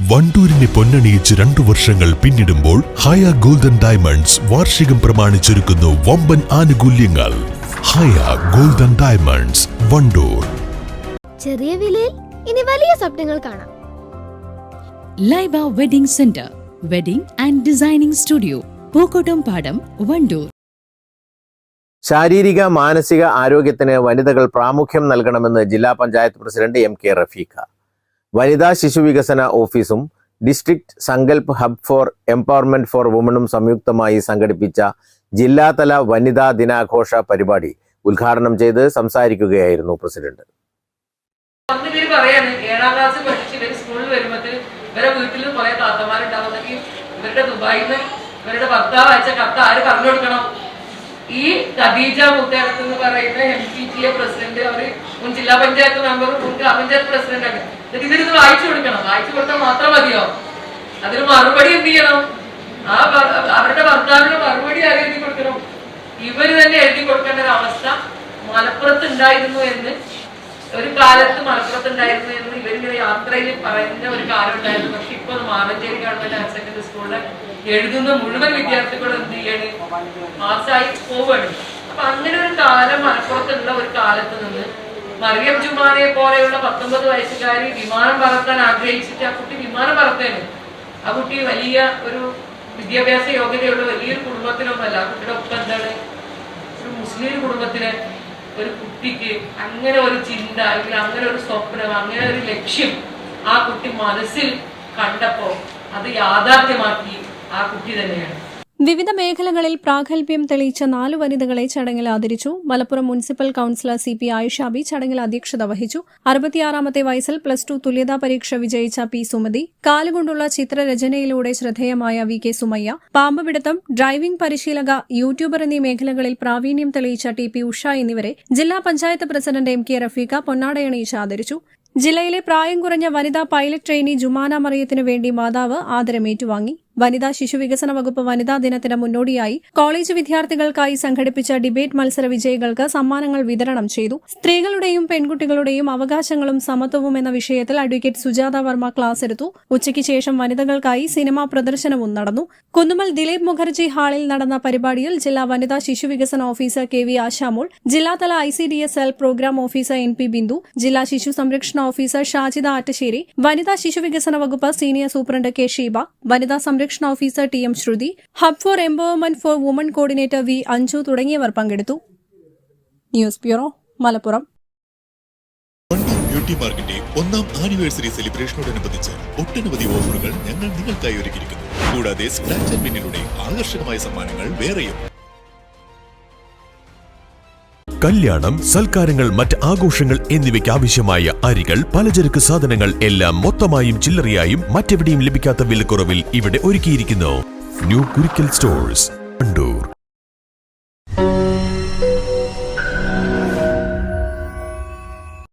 വണ്ടൂരിനെ പൊന്നണിയിച്ച് 2 വർഷങ്ങൾ പിന്നിടുമ്പോൾ ഹയ golden diamonds വാർഷികം പ്രമാണിച്ചൊരുക്കുന്നു വമ്പൻ ആനുകൂല്യങ്ങൾ. ഹയ ഗോൾഡൻ ഡയമണ്ട്സ്, വണ്ടൂർ. ചെറിയ വിലയിൽ ഇനി വലിയ സ്വപ്നങ്ങൾ കാണാം. Laiba wedding centre, wedding and designing studio, Pookkottumpadam, Wandoor. ശാരീരിക മാനസിക ആരോഗ്യത്തിന് വനിതകൾ പ്രാമുഖ്യം നൽകണമെന്ന് ജില്ലാ പഞ്ചായത്ത് പ്രസിഡന്റ് MK റഫീഖ. വനിതാ ശിശു വികസന ഓഫീസും district Sankalp hub for empowerment for വുമണും സംയുക്തമായി സംഘടിപ്പിച്ച ജില്ലാതല വനിതാ ദിനാഘോഷ പരിപാടി ഉദ്ഘാടനം ചെയ്ത് സംസാരിക്കുകയായിരുന്നു പ്രസിഡന്റ്. ഏഴാം ക്ലാസ് പഠിച്ച് സ്കൂളിൽ വരുമ്പോൾ ഇവരെ വീട്ടിൽ കുറെ താത്തമാരുണ്ടാവുന്നെങ്കിൽ ഇവരുടെ ദുബായിൽ നിന്ന് ഇവരുടെ ഭർത്താവ് അയച്ച കത്ത് ആര് പറഞ്ഞു കൊടുക്കണം? ഈ ഖദീജ മുത്തേടത്ത് എന്ന് പറയുന്ന MPTA പ്രസിഡന്റ്, അവര് മുൻ ജില്ലാ പഞ്ചായത്ത് മെമ്പറും മുൻ ഗ്രാമപഞ്ചായത്ത് പ്രസിഡന്റാണ്. ഇതിരുന്ന് വായിച്ചു കൊടുക്കണം. വായിച്ചു കൊടുത്താൽ മാത്രം മതിയോ? അതിന് മറുപടി എന്ത് ചെയ്യണം? അവരുടെ ഭർത്താവിന് മറുപടി ആര് എഴുതി കൊടുക്കണം? ഇവര് തന്നെ എഴുതി കൊടുക്കേണ്ട ഒരു അവസ്ഥ മലപ്പുറത്ത് ഉണ്ടായിരുന്നു എന്ന്, ഒരു കാലത്ത് മലപ്പുറത്ത് ഉണ്ടായിരുന്നു എന്ന് ഇവരിങ്ങനെ യാത്രയിൽ പറയുന്ന ഒരു കാലം ഉണ്ടായിരുന്നു. പക്ഷെ ഇപ്പൊ മാറഞ്ചേരി ഗവൺമെന്റ് ഹയർ സെക്കൻഡറി സ്കൂളിൽ എഴുതുന്ന മുഴുവൻ വിദ്യാർത്ഥികളും എന്ത് ചെയ്യാണ്? പാസ്സായി പോവുകയാണ്. അപ്പൊ അങ്ങനെ ഒരു കാലം മലപ്പുറത്തുള്ള ഒരു കാലത്ത് നിന്ന് മറിയം ജുമാനെ പോലെയുള്ള 19 വയസ്സുകാരി വിമാനം പറത്താൻ ആഗ്രഹിച്ചിട്ട് ആ കുട്ടി വിമാനം പറത്തേന്. ആ കുട്ടി വലിയ ഒരു വിദ്യാഭ്യാസ യോഗ്യതയുള്ള വലിയൊരു കുടുംബത്തിലൊന്നുമല്ല. ആ കുട്ടിയുടെ ഒപ്പം എന്താണ്, ഒരു മുസ്ലിം കുടുംബത്തിലെ ഒരു കുട്ടിക്ക് അങ്ങനെ ഒരു ചിന്ത, അല്ലെങ്കിൽ അങ്ങനെ ഒരു സ്വപ്നം, അങ്ങനെ ഒരു ലക്ഷ്യം ആ കുട്ടി മനസ്സിൽ കണ്ടപ്പോ അത് യാഥാർത്ഥ്യമാക്കി ആ കുട്ടി തന്നെയാണ്. വിവിധ മേഖലകളിൽ പ്രാഗൽഭ്യം തെളിയിച്ച 4 വനിതകളെ ചടങ്ങിൽ ആദരിച്ചു. Malappuram municipal councillor CP Ayishabi ചടങ്ങിൽ അധ്യക്ഷത വഹിച്ചു. 66-ാമത്തെ വയസ്സിൽ +2 തുല്യതാ പരീക്ഷ വിജയിച്ച P സുമതി, കാലുകൊണ്ടുള്ള ചിത്രരചനയിലൂടെ ശ്രദ്ധേയമായ VK സുമയ്യ, പാമ്പുപിടുത്തം, ഡ്രൈവിംഗ് പരിശീലക, യൂട്യൂബർ എന്നീ മേഖലകളിൽ പ്രാവീണ്യം തെളിയിച്ച TP ഉഷ എന്നിവരെ ജില്ലാ പഞ്ചായത്ത് പ്രസിഡന്റ് MK റഫീഖ പൊന്നാടയണിയിച്ച് ആദരിച്ചു. ജില്ലയിലെ പ്രായം കുറഞ്ഞ വനിതാ പൈലറ്റ് ട്രെയിനി ജുമാന മറിയത്തിനു വേണ്ടി മാതാവ് ആദരമേറ്റുവാങ്ങി. വനിതാ ശിശു വികസന വകുപ്പ് വനിതാ ദിനത്തിന് മുന്നോടിയായി കോളേജ് വിദ്യാർത്ഥികൾക്കായി സംഘടിപ്പിച്ച ഡിബേറ്റ് മത്സര വിജയികൾക്ക് സമ്മാനങ്ങൾ വിതരണം ചെയ്തു. സ്ത്രീകളുടെയും പെൺകുട്ടികളുടെയും അവകാശങ്ങളും സമത്വവും എന്ന വിഷയത്തിൽ അഡ്വക്കേറ്റ് സുജാത വർമ്മ ക്ലാസ് എടുത്തു. ഉച്ചയ്ക്ക് ശേഷം വനിതകൾക്കായി സിനിമാ പ്രദർശനവും നടന്നു. കുന്നുമ്മൽ ദിലീപ് മുഖർജി ഹാളിൽ നടന്ന പരിപാടിയിൽ ജില്ലാ വനിതാ ശിശു വികസന ഓഫീസർ KV ആശാമോൾ, ജില്ലാതല ICDS cell programme officer NP Bindu, ജില്ലാ ശിശു സംരക്ഷണ ഓഫീസർ ഷാജിദ ആറ്റശ്ശേരി, വനിതാ ശിശു വികസന വകുപ്പ് സീനിയർ സൂപ്രണ്ട് K ഷീബ, വനിതാ സംരക്ഷണ officer TM Sruthi, hub for empowerment for woman coordinator V Anju തുടങ്ങിയവർ പങ്കെടുത്തു. News bureau, Malappuram. Wandoor beauty മാർക്കിന്റെ 1ാം ആനിവേഴ്സറി സെലിബ്രേഷനോടനുബന്ധിച്ച് ഒട്ടനവധി ഓഫറുകൾ ഞങ്ങൾ നിങ്ങൾക്കായി ഒരുക്കിയിരിക്കുന്നു. കൂടാതെ സ്ക്രാച്ച് ആൻഡ് വിന്നിലൂടെ ആകർഷകമായ സമ്മാനങ്ങൾ വേറെയും. കല്യാണം, സൽക്കാരങ്ങൾ, മറ്റ് ആഘോഷങ്ങൾ എന്നിവയ്ക്ക് ആവശ്യമായ അരികൾ, പലചരക്ക് സാധനങ്ങൾ എല്ലാം മൊത്തമായും ചില്ലറയായും മറ്റെവിടെയും ലഭിക്കാത്ത വിലക്കുറവിൽ ഇവിടെ ഒരുക്കിയിരിക്കുന്നു. New Kurikkal stores, Wandoor.